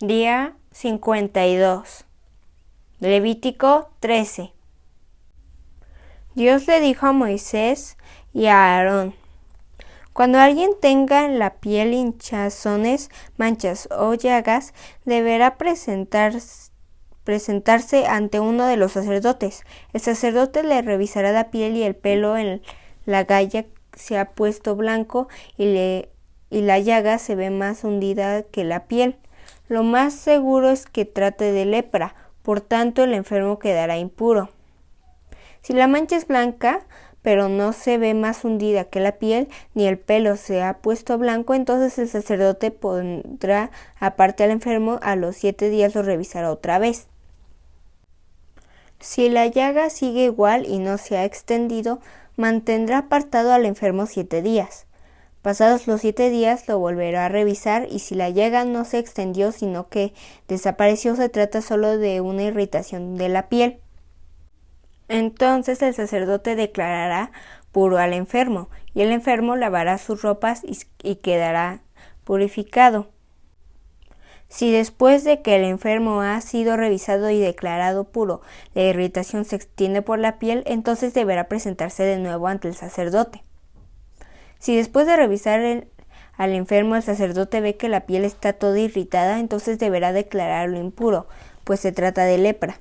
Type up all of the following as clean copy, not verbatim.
Día 52. Levítico 13. Dios le dijo a Moisés y a Aarón: cuando alguien tenga en la piel hinchazones, manchas o llagas, deberá presentarse ante uno de los sacerdotes. El sacerdote le revisará la piel y el pelo en la galla se ha puesto blanco y la llaga se ve más hundida que la piel. Lo más seguro es que trate de lepra, por tanto el enfermo quedará impuro. Si la mancha es blanca, pero no se ve más hundida que la piel, ni el pelo se ha puesto blanco, entonces el sacerdote pondrá aparte al enfermo, a los 7 días lo revisará otra vez. Si la llaga sigue igual y no se ha extendido, mantendrá apartado al enfermo 7 días. Pasados los 7 días lo volverá a revisar y si la llaga no se extendió sino que desapareció, se trata solo de una irritación de la piel. Entonces el sacerdote declarará puro al enfermo y el enfermo lavará sus ropas y quedará purificado. Si después de que el enfermo ha sido revisado y declarado puro, la irritación se extiende por la piel, entonces deberá presentarse de nuevo ante el sacerdote. Si después de revisar al enfermo el sacerdote ve que la piel está toda irritada, entonces deberá declararlo impuro, pues se trata de lepra.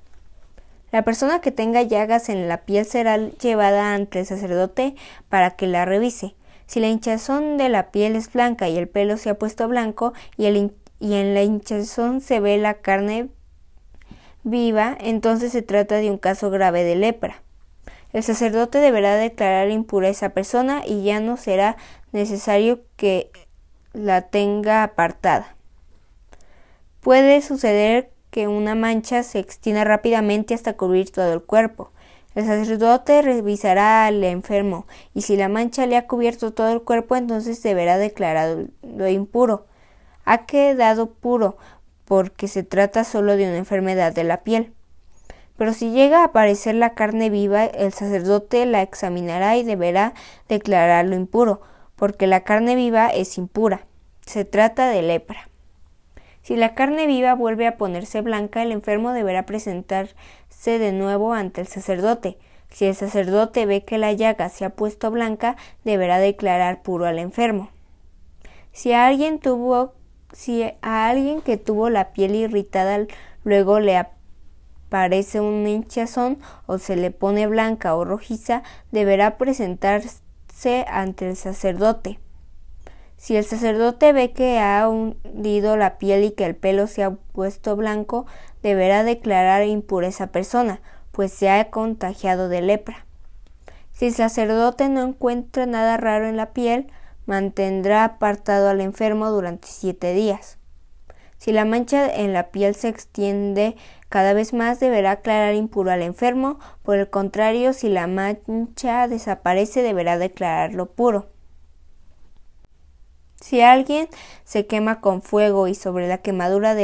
La persona que tenga llagas en la piel será llevada ante el sacerdote para que la revise. Si la hinchazón de la piel es blanca y el pelo se ha puesto blanco y en la hinchazón se ve la carne viva, entonces se trata de un caso grave de lepra. El sacerdote deberá declarar impura a esa persona y ya no será necesario que la tenga apartada. Puede suceder que una mancha se extienda rápidamente hasta cubrir todo el cuerpo. El sacerdote revisará al enfermo y si la mancha le ha cubierto todo el cuerpo, entonces deberá declararlo impuro. Ha quedado puro porque se trata solo de una enfermedad de la piel. Pero si llega a aparecer la carne viva, el sacerdote la examinará y deberá declararlo impuro, porque la carne viva es impura. Se trata de lepra. Si la carne viva vuelve a ponerse blanca, el enfermo deberá presentarse de nuevo ante el sacerdote. Si el sacerdote ve que la llaga se ha puesto blanca, deberá declarar puro al enfermo. Si a alguien que tuvo la piel irritada luego le aparece un hinchazón o se le pone blanca o rojiza, deberá presentarse ante el sacerdote. Si el sacerdote ve que ha hundido la piel y que el pelo se ha puesto blanco, deberá declarar impura esa persona, pues se ha contagiado de lepra. Si el sacerdote no encuentra nada raro en la piel, mantendrá apartado al enfermo durante 7 días. Si la mancha en la piel se extiende cada vez más, deberá aclarar impuro al enfermo. Por el contrario, si la mancha desaparece, deberá declararlo puro. Si alguien se quema con fuego y sobre la quemadura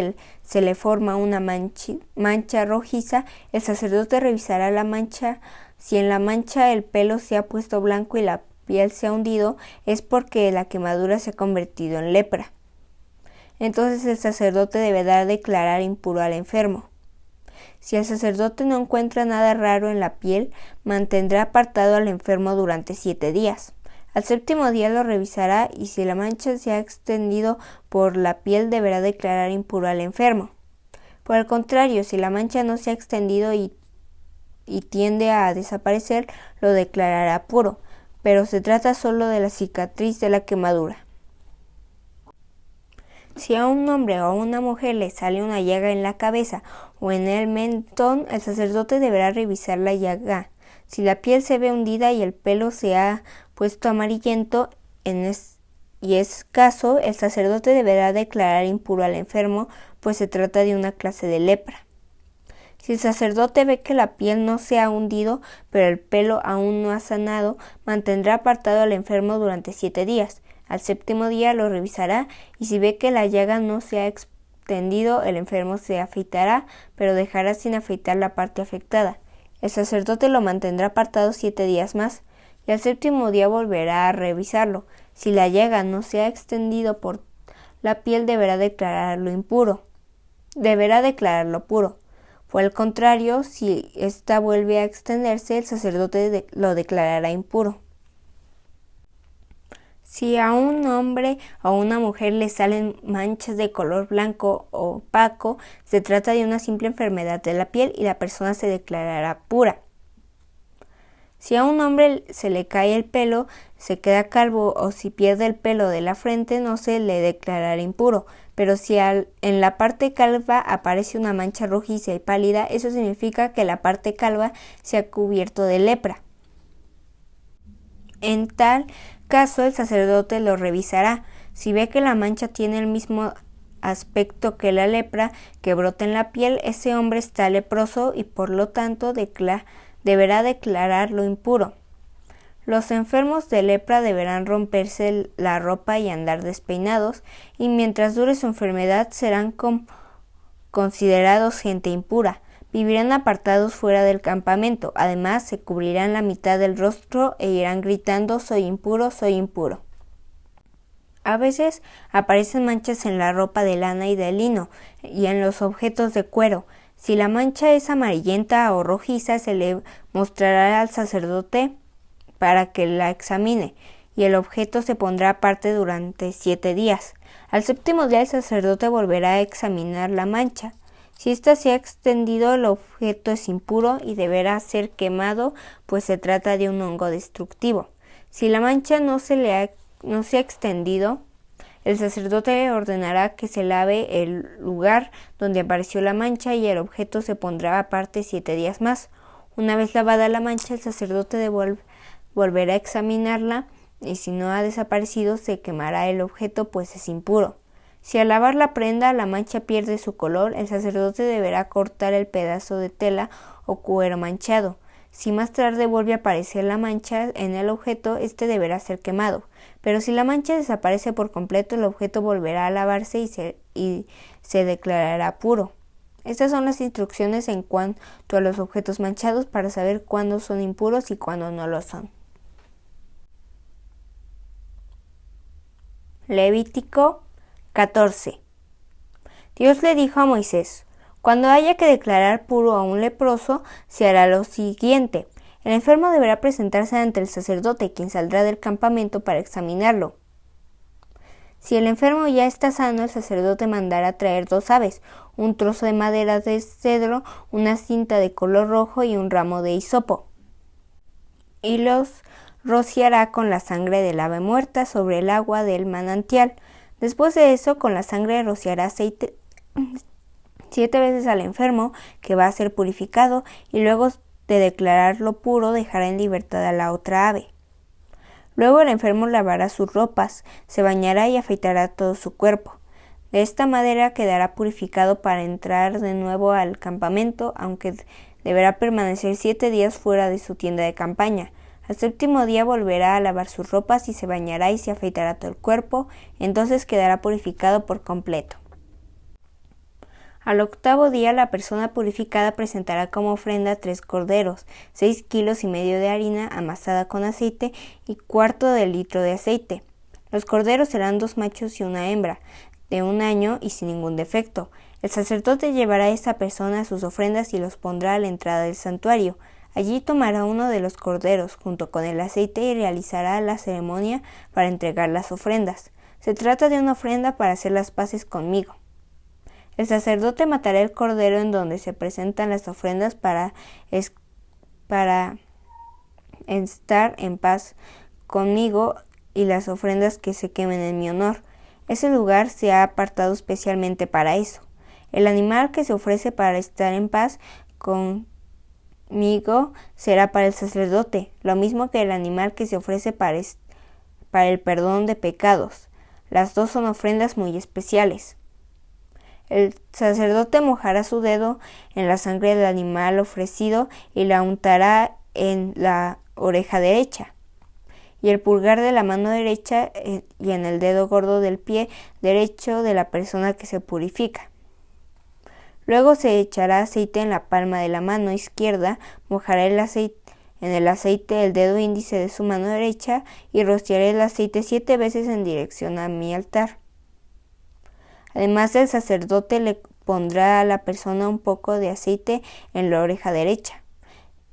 se le forma una mancha rojiza, el sacerdote revisará la mancha. Si en la mancha el pelo se ha puesto blanco y la piel se ha hundido, es porque la quemadura se ha convertido en lepra. Entonces el sacerdote deberá declarar impuro al enfermo. Si el sacerdote no encuentra nada raro en la piel, mantendrá apartado al enfermo durante 7 días. Al 7º día lo revisará y si la mancha se ha extendido por la piel, deberá declarar impuro al enfermo. Por el contrario, si la mancha no se ha extendido y tiende a desaparecer, lo declarará puro, pero se trata solo de la cicatriz de la quemadura. Si a un hombre o a una mujer le sale una llaga en la cabeza o en el mentón, el sacerdote deberá revisar la llaga. Si la piel se ve hundida y el pelo se ha puesto amarillento y es escaso, el sacerdote deberá declarar impuro al enfermo, pues se trata de una clase de lepra. Si el sacerdote ve que la piel no se ha hundido, pero el pelo aún no ha sanado, mantendrá apartado al enfermo durante 7 días. Al 7º día lo revisará y si ve que la llaga no se ha extendido, el enfermo se afeitará, pero dejará sin afeitar la parte afectada. El sacerdote lo mantendrá apartado 7 días más y al 7º día volverá a revisarlo. Si la llaga no se ha extendido por la piel, deberá declararlo impuro. deberá declararlo puro. Por el contrario, si ésta vuelve a extenderse, el sacerdote lo declarará impuro. Si a un hombre o una mujer le salen manchas de color blanco o opaco, se trata de una simple enfermedad de la piel y la persona se declarará pura. Si a un hombre se le cae el pelo, se queda calvo o si pierde el pelo de la frente, no se le declarará impuro. Pero si en la parte calva aparece una mancha rojiza y pálida, eso significa que la parte calva se ha cubierto de lepra. En tal caso, el sacerdote lo revisará. Si ve que la mancha tiene el mismo aspecto que la lepra que brota en la piel, ese hombre está leproso y por lo tanto deberá declararlo impuro. Los enfermos de lepra deberán romperse la ropa y andar despeinados, y mientras dure su enfermedad serán considerados gente impura. Vivirán apartados fuera del campamento. Además, se cubrirán la mitad del rostro e irán gritando: soy impuro, soy impuro. A veces aparecen manchas en la ropa de lana y de lino y en los objetos de cuero. Si la mancha es amarillenta o rojiza, se le mostrará al sacerdote para que la examine, y el objeto se pondrá aparte durante 7 días. Al séptimo día el sacerdote volverá a examinar la mancha. Si ésta se ha extendido, el objeto es impuro y deberá ser quemado, pues se trata de un hongo destructivo. Si la mancha no se ha extendido, el sacerdote ordenará que se lave el lugar donde apareció la mancha y el objeto se pondrá aparte 7 días más. Una vez lavada la mancha, el sacerdote volverá a examinarla y si no ha desaparecido, se quemará el objeto, pues es impuro. Si al lavar la prenda la mancha pierde su color, el sacerdote deberá cortar el pedazo de tela o cuero manchado. Si más tarde vuelve a aparecer la mancha en el objeto, este deberá ser quemado. Pero si la mancha desaparece por completo, el objeto volverá a lavarse y se declarará puro. Estas son las instrucciones en cuanto a los objetos manchados para saber cuándo son impuros y cuándo no lo son. Levítico 14. Dios le dijo a Moisés: cuando haya que declarar puro a un leproso, se hará lo siguiente. El enfermo deberá presentarse ante el sacerdote, quien saldrá del campamento para examinarlo. Si el enfermo ya está sano, el sacerdote mandará traer 2 aves, un trozo de madera de cedro, una cinta de color rojo y un ramo de hisopo. Y los rociará con la sangre del ave muerta sobre el agua del manantial. Después de eso, con la sangre rociará aceite 7 veces al enfermo, que va a ser purificado, y luego de declararlo puro, dejará en libertad a la otra ave. Luego el enfermo lavará sus ropas, se bañará y afeitará todo su cuerpo. De esta manera quedará purificado para entrar de nuevo al campamento, aunque deberá permanecer 7 días fuera de su tienda de campaña. Al séptimo día volverá a lavar sus ropas y se bañará y se afeitará todo el cuerpo, entonces quedará purificado por completo. Al octavo día la persona purificada presentará como ofrenda 3 corderos, 6,5 kilos de harina amasada con aceite y 1/4 litro de aceite. Los corderos serán 2 machos y una hembra, de 1 año y sin ningún defecto. El sacerdote llevará a esa persona sus ofrendas y los pondrá a la entrada del santuario. Allí tomará uno de los corderos junto con el aceite y realizará la ceremonia para entregar las ofrendas. Se trata de una ofrenda para hacer las paces conmigo. El sacerdote matará el cordero en donde se presentan las ofrendas para estar en paz conmigo y las ofrendas que se quemen en mi honor. Ese lugar se ha apartado especialmente para eso. El animal que se ofrece para estar en paz conmigo será para el sacerdote, lo mismo que el animal que se ofrece para el perdón de pecados. Las 2 son ofrendas muy especiales. El sacerdote mojará su dedo en la sangre del animal ofrecido y la untará en la oreja derecha, y el pulgar de la mano derecha y en el dedo gordo del pie derecho de la persona que se purifica. Luego se echará aceite en la palma de la mano izquierda, mojará en el aceite el dedo índice de su mano derecha y rociaré el aceite 7 veces en dirección a mi altar. Además, el sacerdote le pondrá a la persona un poco de aceite en la oreja derecha,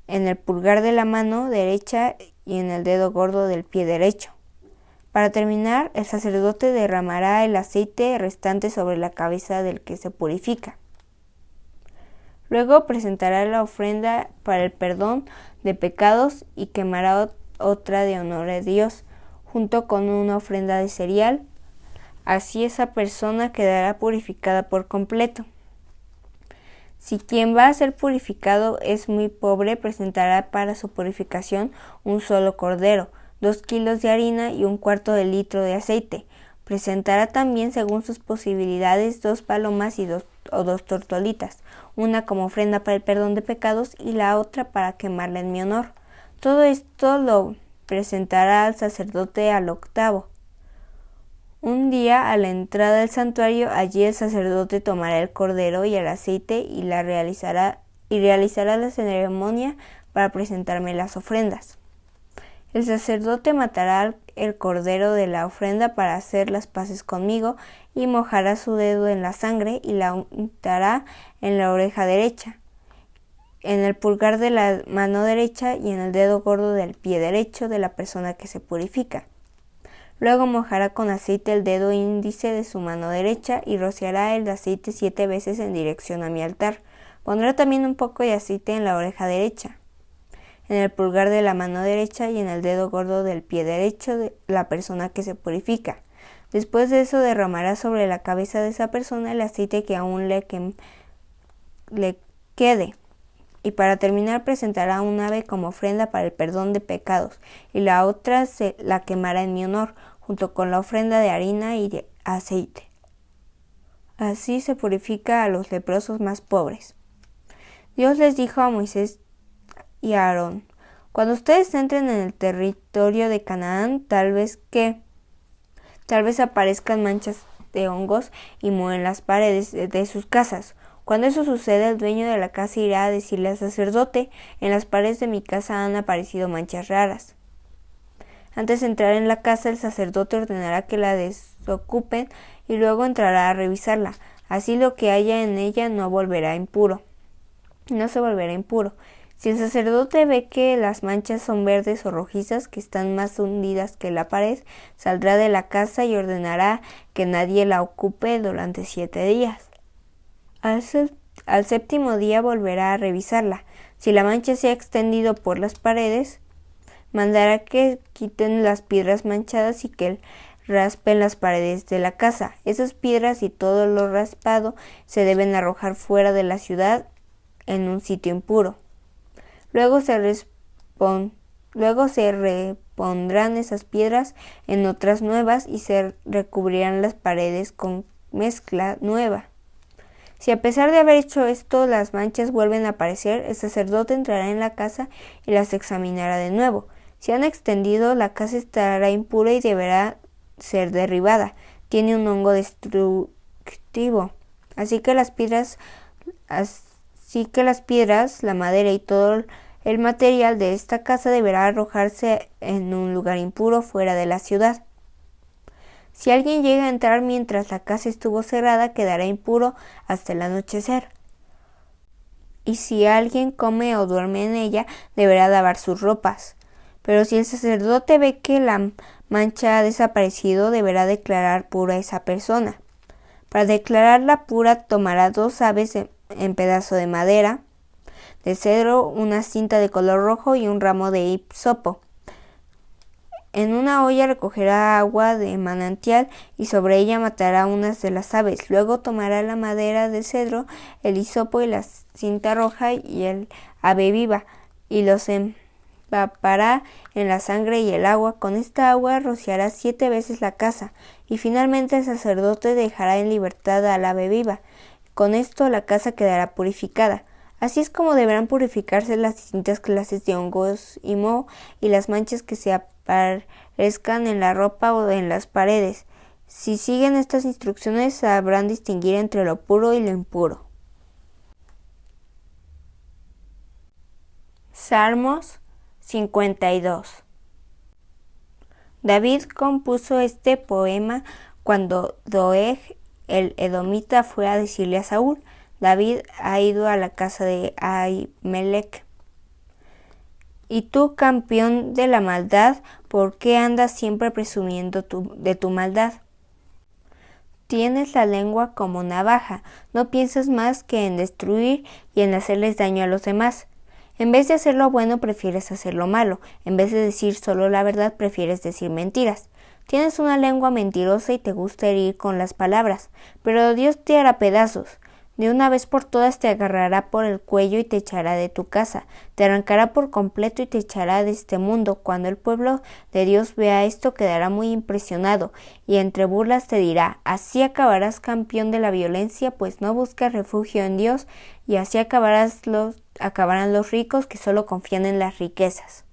en el pulgar de la mano derecha y en el dedo gordo del pie derecho. Para terminar, el sacerdote derramará el aceite restante sobre la cabeza del que se purifica. Luego presentará la ofrenda para el perdón de pecados y quemará otra de honor a Dios, junto con una ofrenda de cereal. Así esa persona quedará purificada por completo. Si quien va a ser purificado es muy pobre, presentará para su purificación un solo cordero, 2 kilos de harina y 1/4 de litro de aceite. Presentará también, según sus posibilidades, 2 palomas y 2 tortolitas, una como ofrenda para el perdón de pecados y la otra para quemarla en mi honor. Todo esto lo presentará al sacerdote al octavo. Un día, a la entrada del santuario, allí el sacerdote tomará el cordero y el aceite y realizará la ceremonia para presentarme las ofrendas. El sacerdote matará el cordero de la ofrenda para hacer las paces conmigo y mojará su dedo en la sangre y la untará en la oreja derecha, en el pulgar de la mano derecha y en el dedo gordo del pie derecho de la persona que se purifica. Luego mojará con aceite el dedo índice de su mano derecha y rociará el aceite 7 veces en dirección a mi altar. Pondrá también un poco de aceite en la oreja derecha, en el pulgar de la mano derecha y en el dedo gordo del pie derecho de la persona que se purifica. Después de eso derramará sobre la cabeza de esa persona el aceite que aún le quede. Y para terminar presentará un ave como ofrenda para el perdón de pecados, y la otra se la quemará en mi honor, junto con la ofrenda de harina y de aceite. Así se purifica a los leprosos más pobres. Dios les dijo a Moisés y a Aarón: cuando ustedes entren en el territorio de Canaán, tal vez aparezcan manchas de hongos y mohen las paredes de sus casas. Cuando eso suceda, el dueño de la casa irá a decirle al sacerdote: en las paredes de mi casa han aparecido manchas raras. Antes de entrar en la casa, el sacerdote ordenará que la desocupen y luego entrará a revisarla. Así lo que haya en ella no se volverá impuro. Si el sacerdote ve que las manchas son verdes o rojizas, que están más hundidas que la pared, saldrá de la casa y ordenará que nadie la ocupe durante 7 días. Al 7º día volverá a revisarla. Si la mancha se ha extendido por las paredes, mandará que quiten las piedras manchadas y que raspen las paredes de la casa. Esas piedras y todo lo raspado se deben arrojar fuera de la ciudad en un sitio impuro. Luego se repondrán esas piedras en otras nuevas y se recubrirán las paredes con mezcla nueva. Si a pesar de haber hecho esto las manchas vuelven a aparecer, el sacerdote entrará en la casa y las examinará de nuevo. Si han extendido, la casa estará impura y deberá ser derribada. Tiene un hongo destructivo. Así que las piedras, la madera y todo el material de esta casa deberá arrojarse en un lugar impuro fuera de la ciudad. Si alguien llega a entrar mientras la casa estuvo cerrada, quedará impuro hasta el anochecer. Y si alguien come o duerme en ella, deberá lavar sus ropas. Pero si el sacerdote ve que la mancha ha desaparecido, deberá declarar pura a esa persona. Para declararla pura, tomará 2 aves en pedazo de madera, de cedro, una cinta de color rojo y un ramo de hisopo. En una olla recogerá agua de manantial y sobre ella matará unas de las aves. Luego tomará la madera de cedro, el hisopo y la cinta roja y el ave viva, y los empapará en la sangre y el agua. Con esta agua rociará 7 veces la casa, y finalmente el sacerdote dejará en libertad al ave viva. Con esto la casa quedará purificada. Así es como deberán purificarse las distintas clases de hongos y moho y las manchas que se aparezcan en la ropa o en las paredes. Si siguen estas instrucciones, sabrán distinguir entre lo puro y lo impuro. Salmos 52. David compuso este poema cuando Doeg, el edomita fue a decirle a Saúl: David ha ido a la casa de Ahimelech. Y tú, campeón de la maldad, ¿por qué andas siempre presumiendo de tu maldad? Tienes la lengua como navaja, no piensas más que en destruir y en hacerles daño a los demás. En vez de hacer lo bueno, prefieres hacer lo malo. En vez de decir solo la verdad, prefieres decir mentiras. Tienes una lengua mentirosa y te gusta herir con las palabras, pero Dios te hará pedazos. De una vez por todas te agarrará por el cuello y te echará de tu casa, te arrancará por completo y te echará de este mundo. Cuando el pueblo de Dios vea esto, quedará muy impresionado, y entre burlas te dirá: así acabarás, campeón de la violencia, pues no buscas refugio en Dios, y así acabarán los ricos que solo confían en las riquezas.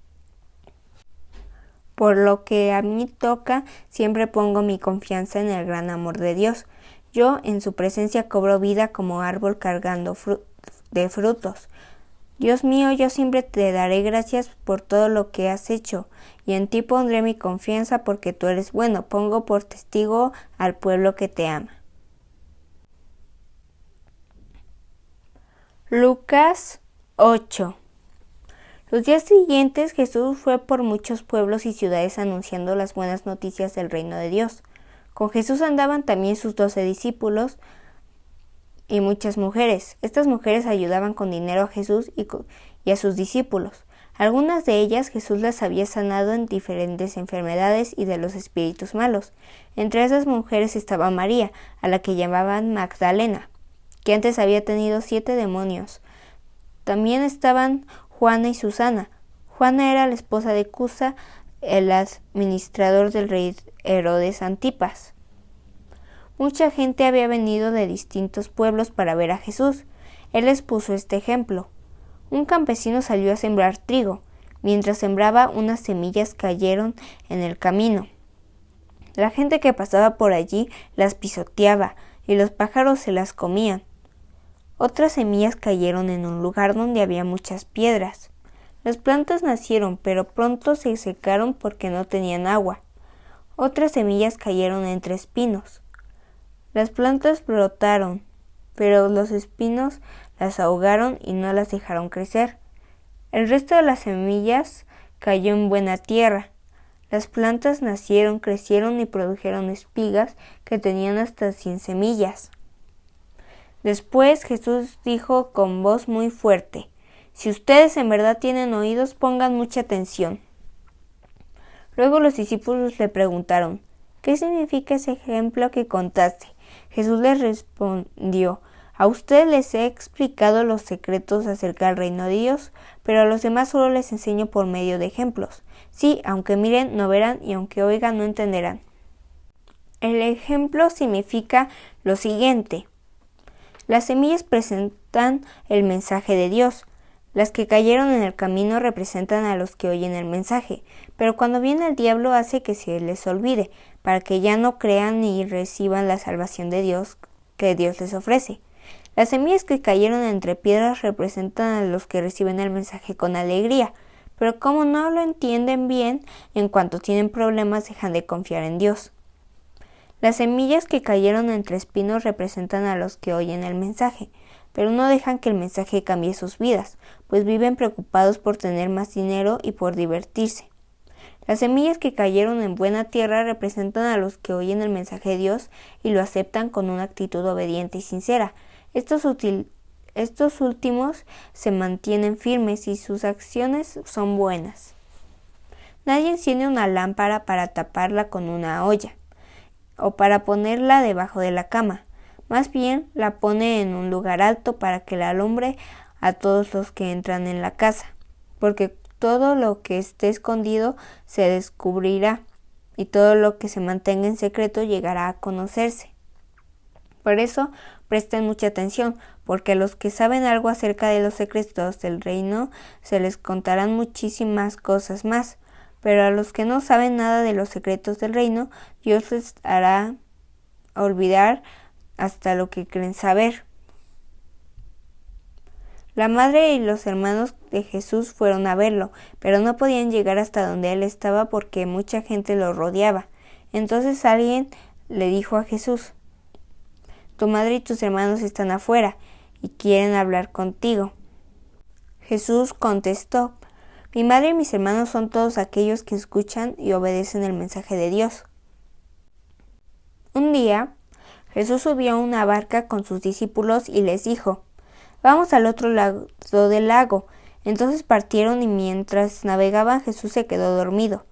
Por lo que a mí toca, siempre pongo mi confianza en el gran amor de Dios. Yo en su presencia cobro vida como árbol cargando de frutos. Dios mío, yo siempre te daré gracias por todo lo que has hecho, y en ti pondré mi confianza porque tú eres bueno. Pongo por testigo al pueblo que te ama. Lucas 8. Los días siguientes Jesús fue por muchos pueblos y ciudades anunciando las buenas noticias del reino de Dios. Con Jesús andaban también sus 12 discípulos y muchas mujeres. Estas mujeres ayudaban con dinero a Jesús y a sus discípulos. Algunas de ellas Jesús las había sanado en diferentes enfermedades y de los espíritus malos. Entre esas mujeres estaba María, a la que llamaban Magdalena, que antes había tenido 7 demonios. También estaban Juana y Susana. Juana era la esposa de Cusa, el administrador del rey Herodes Antipas. Mucha gente había venido de distintos pueblos para ver a Jesús. Él les puso este ejemplo. Un campesino salió a sembrar trigo. Mientras sembraba, unas semillas cayeron en el camino. La gente que pasaba por allí las pisoteaba y los pájaros se las comían. Otras semillas cayeron en un lugar donde había muchas piedras. Las plantas nacieron, pero pronto se secaron porque no tenían agua. Otras semillas cayeron entre espinos. Las plantas brotaron, pero los espinos las ahogaron y no las dejaron crecer. El resto de las semillas cayó en buena tierra. Las plantas nacieron, crecieron y produjeron espigas que tenían hasta 100 semillas. Después Jesús dijo con voz muy fuerte: si ustedes en verdad tienen oídos, pongan mucha atención. Luego los discípulos le preguntaron: ¿qué significa ese ejemplo que contaste? Jesús les respondió: a ustedes les he explicado los secretos acerca del reino de Dios, pero a los demás solo les enseño por medio de ejemplos. Sí, aunque miren, no verán, y aunque oigan, no entenderán. El ejemplo significa lo siguiente: las semillas presentan el mensaje de Dios. Las que cayeron en el camino representan a los que oyen el mensaje, pero cuando viene el diablo hace que se les olvide, para que ya no crean ni reciban la salvación de Dios que Dios les ofrece. Las semillas que cayeron entre piedras representan a los que reciben el mensaje con alegría, pero como no lo entienden bien, en cuanto tienen problemas dejan de confiar en Dios. Las semillas que cayeron entre espinos representan a los que oyen el mensaje, pero no dejan que el mensaje cambie sus vidas, pues viven preocupados por tener más dinero y por divertirse. Las semillas que cayeron en buena tierra representan a los que oyen el mensaje de Dios y lo aceptan con una actitud obediente y sincera. Estos últimos se mantienen firmes y sus acciones son buenas. Nadie enciende una lámpara para taparla con una olla o para ponerla debajo de la cama. Más bien la pone en un lugar alto para que la alumbre a todos los que entran en la casa, porque todo lo que esté escondido se descubrirá y todo lo que se mantenga en secreto llegará a conocerse. Por eso presten mucha atención, porque a los que saben algo acerca de los secretos del reino se les contarán muchísimas cosas más, pero a los que no saben nada de los secretos del reino, Dios les hará olvidar hasta lo que creen saber. La madre y los hermanos de Jesús fueron a verlo, pero no podían llegar hasta donde él estaba porque mucha gente lo rodeaba. Entonces alguien le dijo a Jesús: tu madre y tus hermanos están afuera y quieren hablar contigo. Jesús contestó: mi madre y mis hermanos son todos aquellos que escuchan y obedecen el mensaje de Dios. Un día, Jesús subió a una barca con sus discípulos y les dijo: vamos al otro lado del lago. Entonces partieron y mientras navegaban Jesús se quedó dormido.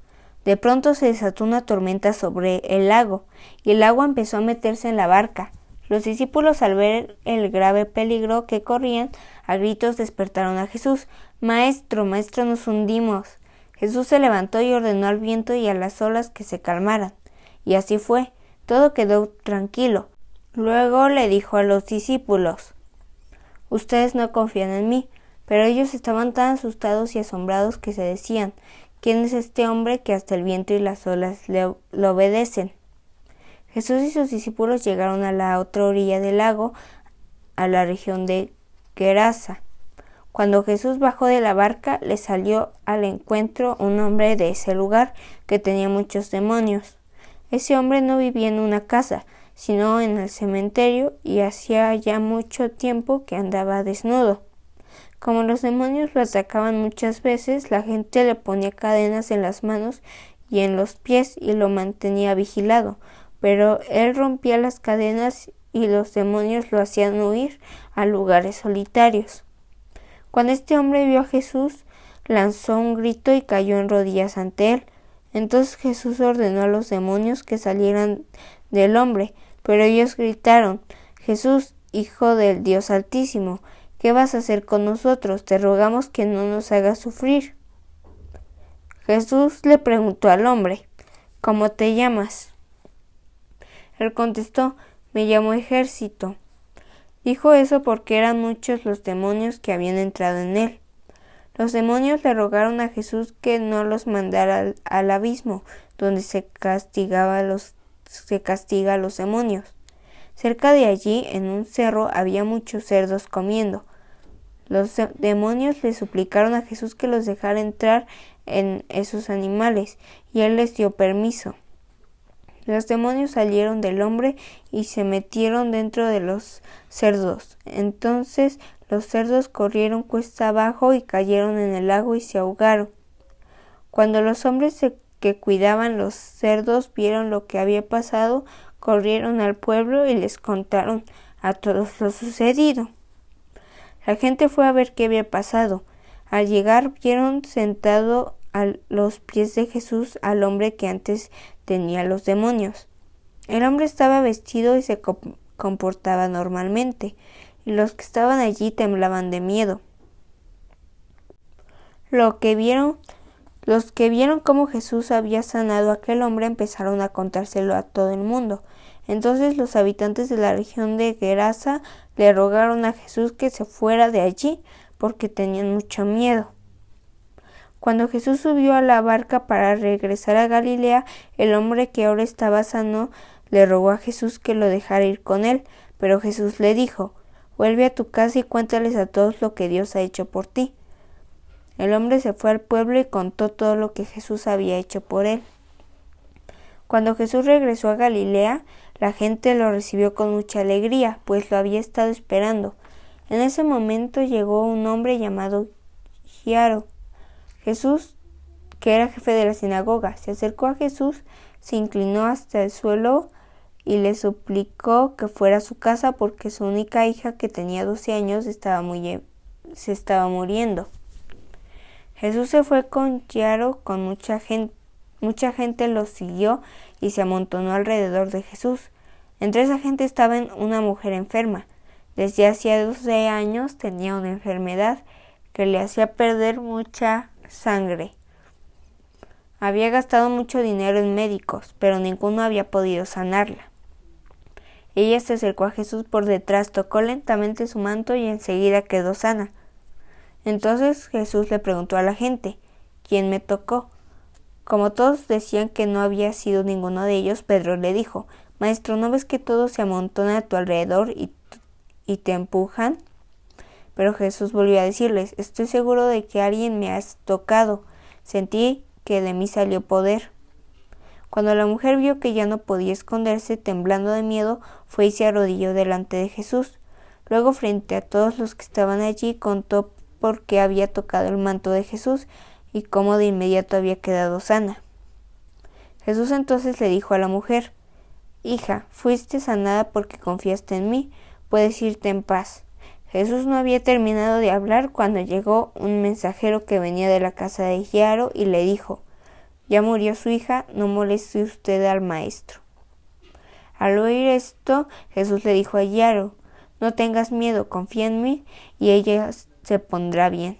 De pronto se desató una tormenta sobre el lago y el agua empezó a meterse en la barca. Los discípulos, al ver el grave peligro que corrían, a gritos despertaron a Jesús: Maestro, Maestro, nos hundimos. Jesús se levantó y ordenó al viento y a las olas que se calmaran. Y así fue, todo quedó tranquilo. Luego le dijo a los discípulos: ustedes no confían en mí. Pero ellos estaban tan asustados y asombrados que se decían: ¿quién es este hombre que hasta el viento y las olas lo obedecen? Jesús y sus discípulos llegaron a la otra orilla del lago, a la región de Gerasa. Cuando Jesús bajó de la barca, le salió al encuentro un hombre de ese lugar que tenía muchos demonios. Ese hombre no vivía en una casa, sino en el cementerio, y hacía ya mucho tiempo que andaba desnudo. Como los demonios lo atacaban muchas veces, la gente le ponía cadenas en las manos y en los pies y lo mantenía vigilado, pero él rompía las cadenas y los demonios lo hacían huir a lugares solitarios. Cuando este hombre vio a Jesús, lanzó un grito y cayó en rodillas ante él. Entonces Jesús ordenó a los demonios que salieran del hombre, pero ellos gritaron: Jesús, Hijo del Dios Altísimo, ¿qué vas a hacer con nosotros? Te rogamos que no nos hagas sufrir. Jesús le preguntó al hombre: ¿cómo te llamas? Él contestó: me llamo Ejército. Dijo eso porque eran muchos los demonios que habían entrado en él. Los demonios le rogaron a Jesús que no los mandara al abismo, donde se castiga a los demonios. Cerca de allí, en un cerro, había muchos cerdos comiendo. Los demonios le suplicaron a Jesús que los dejara entrar en esos animales, y él les dio permiso. Los demonios salieron del hombre y se metieron dentro de los cerdos. Entonces los cerdos corrieron cuesta abajo y cayeron en el lago y se ahogaron. Cuando los hombres que cuidaban los cerdos vieron lo que había pasado, corrieron al pueblo y les contaron a todos lo sucedido. La gente fue a ver qué había pasado. Al llegar vieron sentado a los pies de Jesús al hombre que antes tenía los demonios. El hombre estaba vestido y se comportaba normalmente, y los que estaban allí temblaban de miedo. Los que vieron cómo Jesús había sanado a aquel hombre empezaron a contárselo a todo el mundo. Entonces los habitantes de la región de Gerasa le rogaron a Jesús que se fuera de allí porque tenían mucho miedo. Cuando Jesús subió a la barca para regresar a Galilea, el hombre que ahora estaba sano le rogó a Jesús que lo dejara ir con él, pero Jesús le dijo: vuelve a tu casa y cuéntales a todos lo que Dios ha hecho por ti. El hombre se fue al pueblo y contó todo lo que Jesús había hecho por él. Cuando Jesús regresó a Galilea, la gente lo recibió con mucha alegría, pues lo había estado esperando. En ese momento llegó un hombre llamado Jairo. Jesús, que era jefe de la sinagoga, se acercó a Jesús, se inclinó hasta el suelo y le suplicó que fuera a su casa porque su única hija, que tenía 12 años, se estaba muriendo. Jesús se fue con Jairo, con mucha gente lo siguió y se amontonó alrededor de Jesús. Entre esa gente estaba una mujer enferma. Desde hacía 12 años tenía una enfermedad que le hacía perder mucha sangre. Había gastado mucho dinero en médicos, pero ninguno había podido sanarla. Ella se acercó a Jesús por detrás, tocó lentamente su manto y enseguida quedó sana. Entonces Jesús le preguntó a la gente: ¿quién me tocó? Como todos decían que no había sido ninguno de ellos, Pedro le dijo: Maestro, ¿no ves que todos se amontonan a tu alrededor y te empujan? Pero Jesús volvió a decirles: estoy seguro de que alguien me ha tocado. Sentí que de mí salió poder. Cuando la mujer vio que ya no podía esconderse, temblando de miedo, fue y se arrodilló delante de Jesús. Luego, frente a todos los que estaban allí, contó por qué había tocado el manto de Jesús y cómo de inmediato había quedado sana. Jesús entonces le dijo a la mujer: «Hija, fuiste sanada porque confiaste en mí, puedes irte en paz». Jesús no había terminado de hablar cuando llegó un mensajero que venía de la casa de Jairo y le dijo: «Ya murió su hija, no moleste usted al maestro». Al oír esto, Jesús le dijo a Jairo: «No tengas miedo, confía en mí y ella se pondrá bien».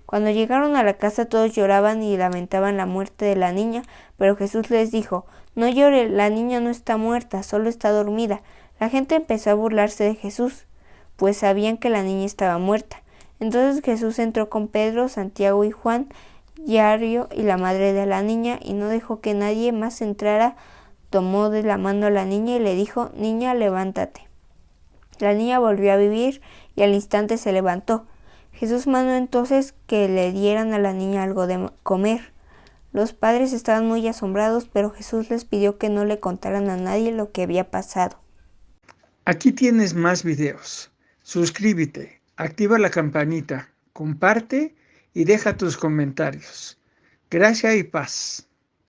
Cuando llegaron a la casa, todos lloraban y lamentaban la muerte de la niña, pero Jesús les dijo: «No llore, la niña no está muerta, solo está dormida». La gente empezó a burlarse de Jesús, pues sabían que la niña estaba muerta. Entonces Jesús entró con Pedro, Santiago y Juan, Jairo y la madre de la niña, y no dejó que nadie más entrara. Tomó de la mano a la niña y le dijo: «Niña, levántate». La niña volvió a vivir y al instante se levantó. Jesús mandó entonces que le dieran a la niña algo de comer. Los padres estaban muy asombrados, pero Jesús les pidió que no le contaran a nadie lo que había pasado. Aquí tienes más videos. Suscríbete, activa la campanita, comparte y deja tus comentarios. Gracia y paz.